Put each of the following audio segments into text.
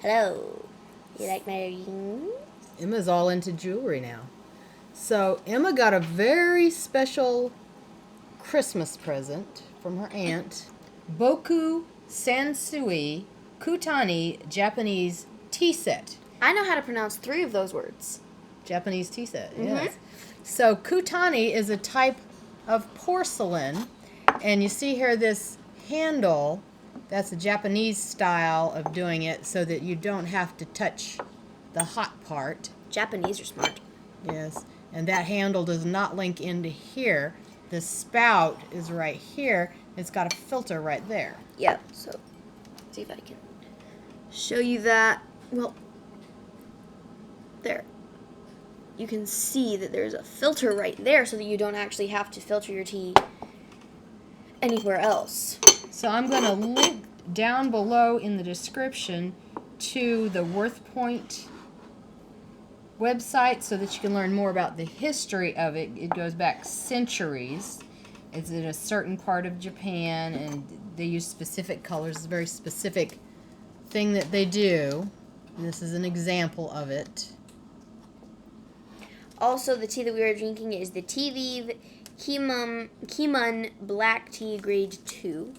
Hello. You like my ring? Emma's all into jewelry now. So Emma got a very special Christmas present from her aunt. Boku Sansui Kutani Japanese tea set. I know how to pronounce 3 of those words. Japanese tea set, yes. So Kutani is a type of porcelain. And you see here this handle. That's the Japanese style of doing it so that you don't have to touch the hot part. Japanese are smart. Yes, and that handle does not link into here. The spout is right here. It's got a filter right there. Yep, so see if I can show you that. Well, there. You can see that there's a filter right there so that you don't actually have to filter your tea anywhere else. So I'm going to link down below in the description to the Worth Point website so that you can learn more about the history of it. It goes back centuries. It's in a certain part of Japan, and they use specific colors. It's a very specific thing that they do. And this is an example of it. Also, the tea that we are drinking is the Teavivre Keemun Black Tea Grade 2.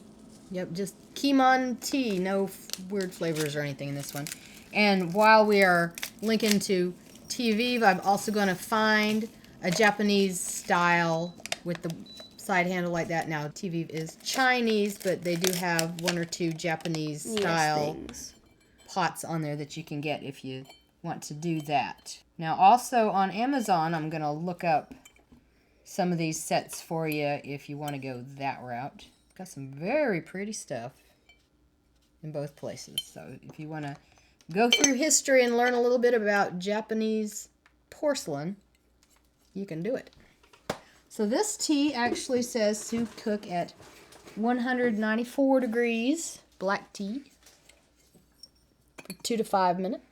Yep, just Keemun tea. No weird flavors or anything in this one. And while we are linking to Teavivre, I'm also going to find a Japanese style with the side handle like that. Now, Teavivre is Chinese, but they do have 1 or 2 Japanese style pots on there that you can get if you want to do that. Now, also on Amazon, I'm going to look up some of these sets for you if you want to go that route. Got some very pretty stuff in both places. So if you want to go through history and learn a little bit about Japanese porcelain, you can do it. So this tea actually says to cook at 194 degrees, black tea, for 2 to 5 minutes.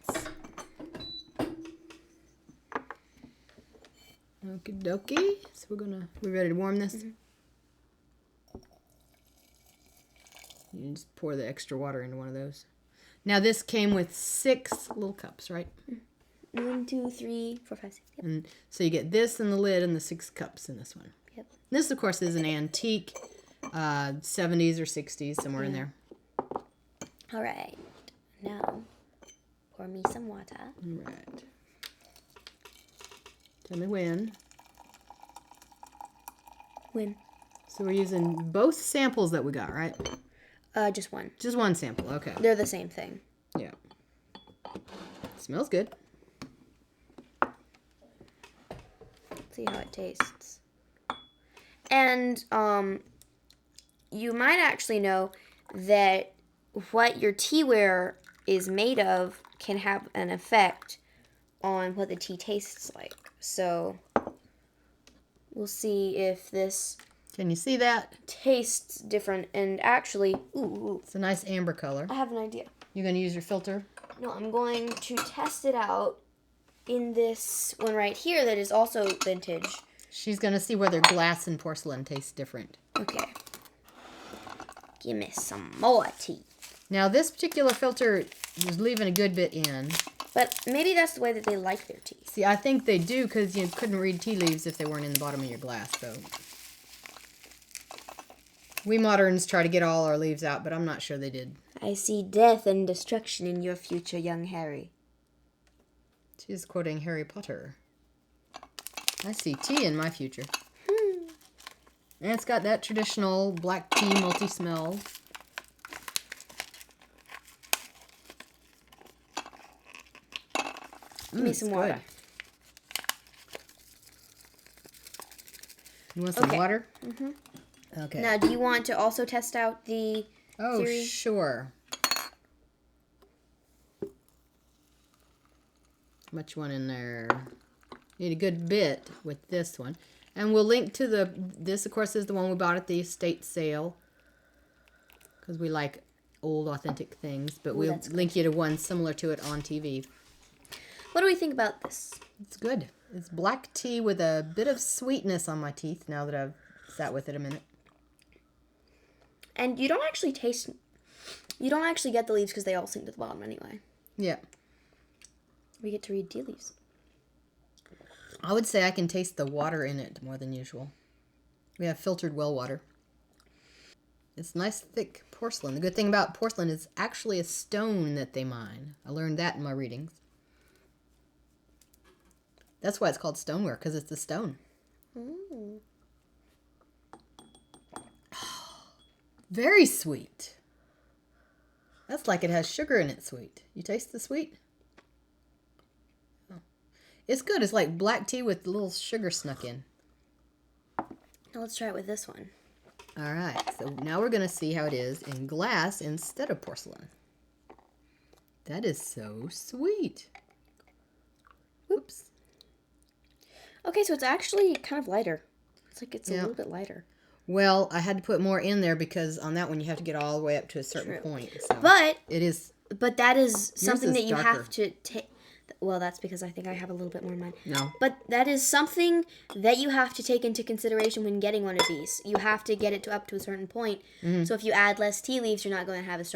Okie dokie. So we're ready to warm this? You just pour the extra water into one of those. Now this came with 6 little cups, right? 1, 2, 3, 4, 5, 6. Yep. And so you get this in the lid and the 6 cups in this one. Yep. This, of course, is an antique, 70s or 60s, somewhere in there. All right. Now, pour me some water. All right. Tell me when. When? So we're using both samples that we got, right? Just one. Just one sample, okay. They're the same thing. Yeah. Smells good. See how it tastes. And you might actually know that what your teaware is made of can have an effect on what the tea tastes like. So we'll see if this Can you see that? tastes different. And actually, ooh, It's a nice amber color. I have an idea. You're going to use your filter? No, I'm going to test it out in this one right here that is also vintage. She's going to see whether glass and porcelain taste different. Okay. Give me some more tea. Now, this particular filter is leaving a good bit in. But maybe that's the way that they like their tea. See, I think they do because you couldn't read tea leaves if they weren't in the bottom of your glass. So we moderns try to get all our leaves out, but I'm not sure they did. I see death and destruction in your future, young Harry. She's quoting Harry Potter. I see tea in my future. And it's got that traditional black tea multi-smell. Give me some water. You want some water? Mm-hmm. Okay. Now, do you want to also test out the theory? Sure. Much one in there? Need a good bit with this one. And we'll link to this, of course, is the one we bought at the estate sale. Because we like old, authentic things. But we'll link you to one similar to it on TV. What do we think about this? It's good. It's black tea with a bit of sweetness on my teeth now that I've sat with it a minute. And you don't actually get the leaves because they all sink to the bottom anyway. Yeah. We get to read tea leaves. I would say I can taste the water in it more than usual. We have filtered well water. It's nice, thick porcelain. The good thing about porcelain is actually a stone that they mine. I learned that in my readings. That's why it's called stoneware, because it's a stone. Mm. Very sweet. That's like it has sugar in it sweet. You taste the sweet? Oh. It's good. It's like black tea with a little sugar snuck in. Now let's try it with this one. All right. So now we're going to see how it is in glass instead of porcelain. That is so sweet. Oops. Okay, so it's actually kind of lighter. It's like it's a Yeah. little bit lighter. Well, I had to put more in there because on that one you have to get all the way up to a certain True. point. So But it is. that is something is that you darker. have to take. Well, that's because I think I have a little bit more in mine. No. But that is something that you have to take into consideration when getting one of these. You have to get it to up to a certain point. Mm-hmm. So if you add less tea leaves, you're not going to have as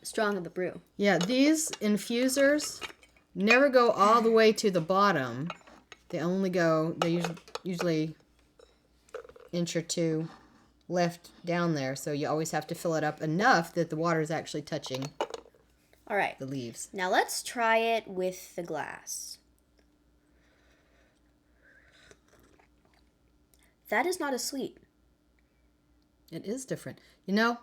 strong of a brew. Yeah, these infusers never go all the way to the bottom. They only go, they usually inch or two left down there. So you always have to fill it up enough that the water is actually touching All right. the leaves. Now let's try it with the glass. That is not as sweet. It is different. You know,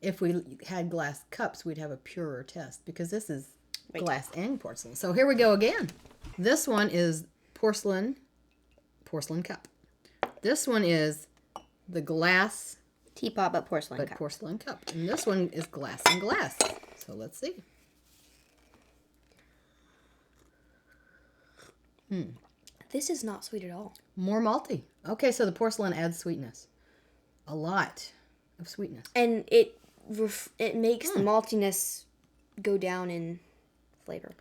if we had glass cups, we'd have a purer test because this is glass and porcelain. So here we go again. This one is porcelain cup. This one is the glass Teapot, but porcelain cup. porcelain cup. And this one is glass and glass. So let's see. This is not sweet at all. More malty. Okay, so the porcelain adds sweetness. A lot of sweetness. And it makes the maltiness go down in flavor.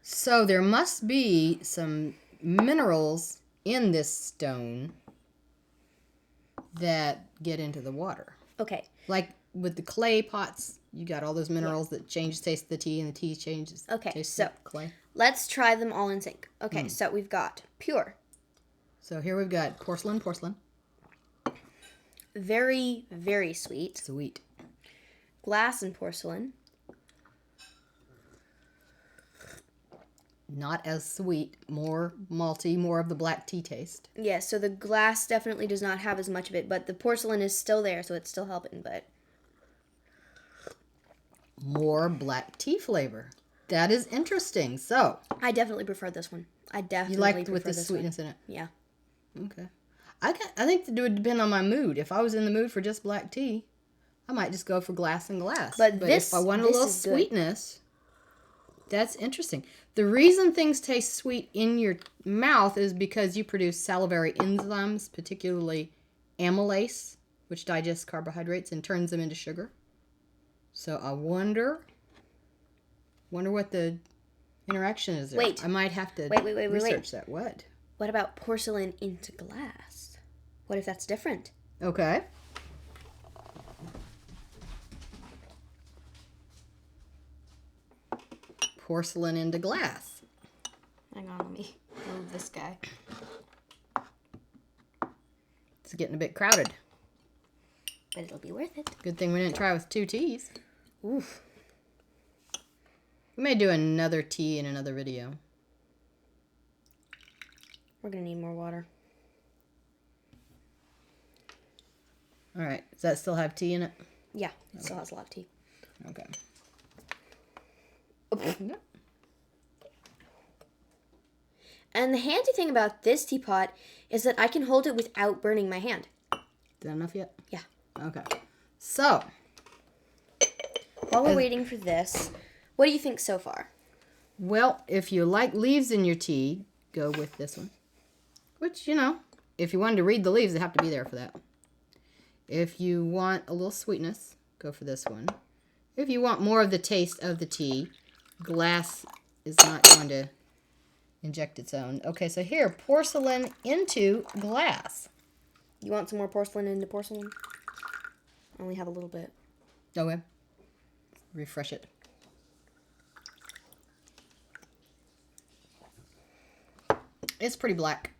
So there must be some minerals in this stone that get into the water. Okay. Like with the clay pots, you got all those minerals that change the taste of the tea, and the tea changes the Okay, taste so of the clay. let's try them all in sync. Okay, so we've got pure, So here we've got porcelain. very, very sweet. Sweet. Glass and porcelain. Not as sweet, more malty, more of the black tea taste. Yeah, so the glass definitely does not have as much of it, but the porcelain is still there, so it's still helping, but... More black tea flavor. That is interesting. So, I definitely prefer this one. I definitely you like prefer with the this sweetness in it? one. Yeah. Okay. I think it would depend on my mood. If I was in the mood for just black tea, I might just go for glass and glass. But this- if I want a this little is good. sweetness, that's interesting. The reason things taste sweet in your mouth is because you produce salivary enzymes, particularly amylase, which digests carbohydrates and turns them into sugar. So I wonder what the interaction is there. Wait. I might have to Wait. research that. What? What about porcelain into glass? What if that's different? Okay. Porcelain into glass. Hang on, let me move this guy. It's getting a bit crowded. But it'll be worth it. Good thing we didn't try with two teas. Oof. We may do another tea in another video. We're gonna need more water. All right. Does that still have tea in it? Yeah, it still has a lot of tea. Okay. And the handy thing about this teapot is that I can hold it without burning my hand. Is that enough yet? Yeah. Okay. So, While we're waiting for this, what do you think so far? well, if you like leaves in your tea, go with this one. Which, if you wanted to read the leaves, they have to be there for that. If you want a little sweetness, go for this one. If you want more of the taste of the tea, glass is not going to inject its own. Okay, so here, porcelain into glass. You want some more porcelain into porcelain? I only have a little bit. Okay. Refresh it. It's pretty black.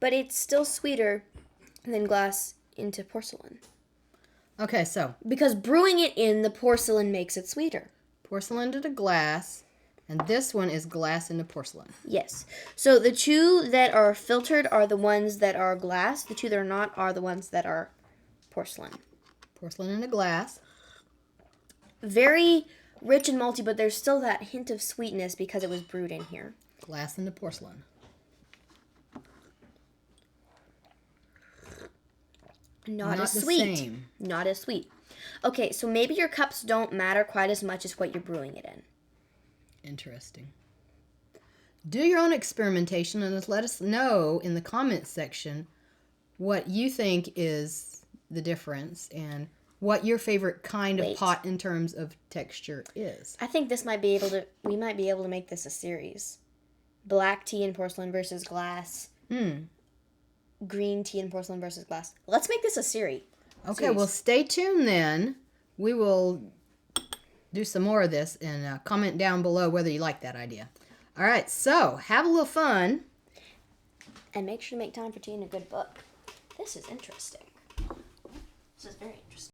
But it's still sweeter than glass into porcelain. Okay, so Because brewing it in the porcelain makes it sweeter. porcelain into glass, and this one is glass into porcelain. Yes. So the two that are filtered are the ones that are glass. The two that are not are the ones that are porcelain. Porcelain into glass. Very rich and malty, but there's still that hint of sweetness because it was brewed in here. Glass into porcelain. Not as the sweet. same. Not as sweet. Okay, so maybe your cups don't matter quite as much as what you're brewing it in. Interesting. Do your own experimentation and let us know in the comments section what you think is the difference and what your favorite kind of pot in terms of texture is. I think we might be able to make this a series. Black tea and porcelain versus glass. Green tea and porcelain versus glass. Let's make this a series. Okay, well, stay tuned then. We will do some more of this and comment down below whether you like that idea. All right, so have a little fun. And make sure to make time for tea and a good book. This is interesting. This is very interesting.